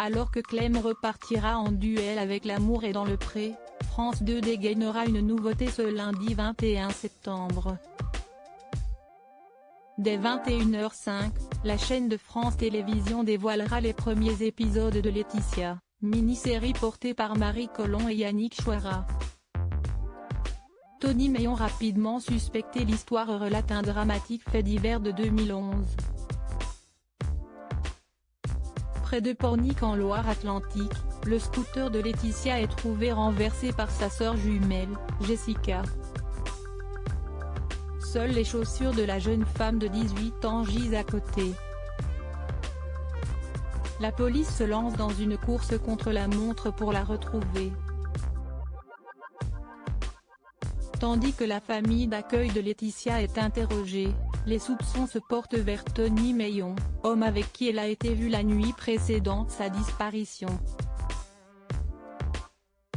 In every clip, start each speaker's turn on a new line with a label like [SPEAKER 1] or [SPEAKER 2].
[SPEAKER 1] Alors que Clem repartira en duel avec L'amour est dans le pré, France 2 dégainera une nouveauté ce lundi 21 septembre. Dès 21h05, la chaîne de France Télévisions dévoilera les premiers épisodes de Laetitia, mini-série portée par Marie Colomb et Yannick Chouara. Tony Meillon rapidement suspecté. L'histoire relate un dramatique fait divers de 2011. Près de Pornic en Loire-Atlantique, le scooter de Laetitia est trouvé renversé par sa sœur jumelle, Jessica. Seules les chaussures de la jeune femme de 18 ans gisent à côté. La police se lance dans une course contre la montre pour la retrouver. Tandis que la famille d'accueil de Laetitia est interrogée, les soupçons se portent vers Tony Meillon, homme avec qui elle a été vue la nuit précédant sa disparition.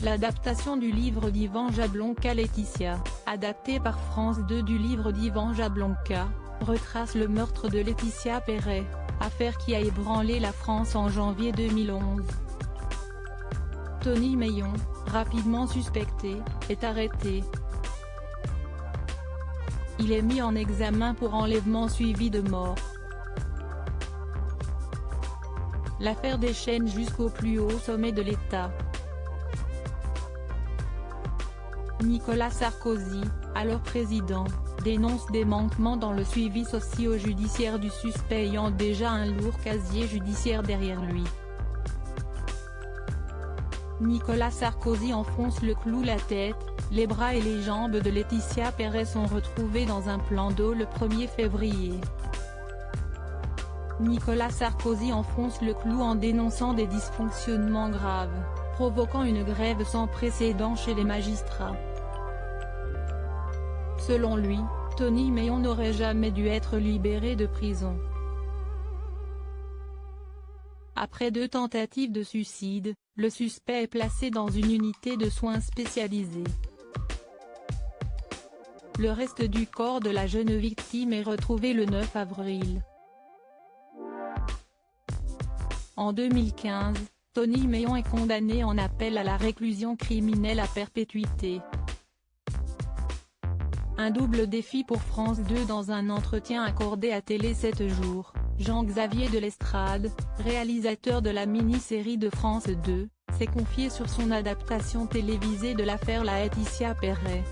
[SPEAKER 1] L'adaptation du livre d'Ivan Jablonka Laetitia, adaptée par France 2 du livre d'Ivan Jablonka, retrace le meurtre de Laetitia Perret, affaire qui a ébranlé la France en janvier 2011. Tony Meillon, rapidement suspecté, est arrêté. Il est mis en examen pour enlèvement suivi de mort. L'affaire déchaîne jusqu'au plus haut sommet de l'État. Nicolas Sarkozy, alors président, dénonce des manquements dans le suivi socio-judiciaire du suspect ayant déjà un lourd casier judiciaire derrière lui. Nicolas Sarkozy enfonce le clou. La tête, les bras et les jambes de Laetitia Perret sont retrouvés dans un plan d'eau le 1er février. Nicolas Sarkozy enfonce le clou en dénonçant des dysfonctionnements graves, provoquant une grève sans précédent chez les magistrats. Selon lui, Tony Meillon n'aurait jamais dû être libéré de prison. Après 2 tentatives de suicide, le suspect est placé dans une unité de soins spécialisée. Le reste du corps de la jeune victime est retrouvé le 9 avril. En 2015, Tony Meillon est condamné en appel à la réclusion criminelle à perpétuité. Un double défi pour France 2. Dans un entretien accordé à Télé 7 jours, Jean-Xavier Delestrade, réalisateur de la mini-série de France 2, s'est confié sur son adaptation télévisée de l'affaire Laetitia Perret.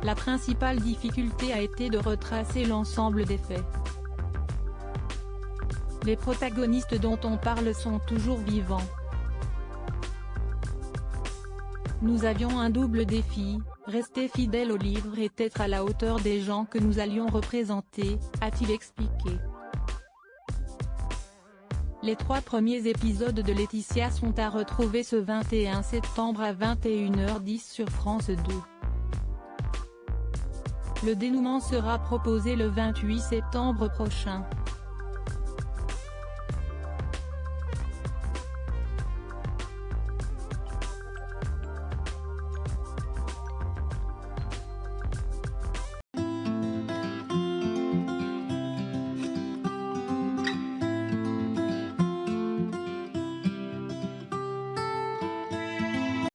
[SPEAKER 1] La principale difficulté a été de retracer l'ensemble des faits. Les protagonistes dont on parle sont toujours vivants. Nous avions un double défi, rester fidèle au livre et être à la hauteur des gens que nous allions représenter, a-t-il expliqué. Les 3 premiers épisodes de Laetitia sont à retrouver ce 21 septembre à 21h10 sur France 2. Le dénouement sera proposé le 28 septembre prochain.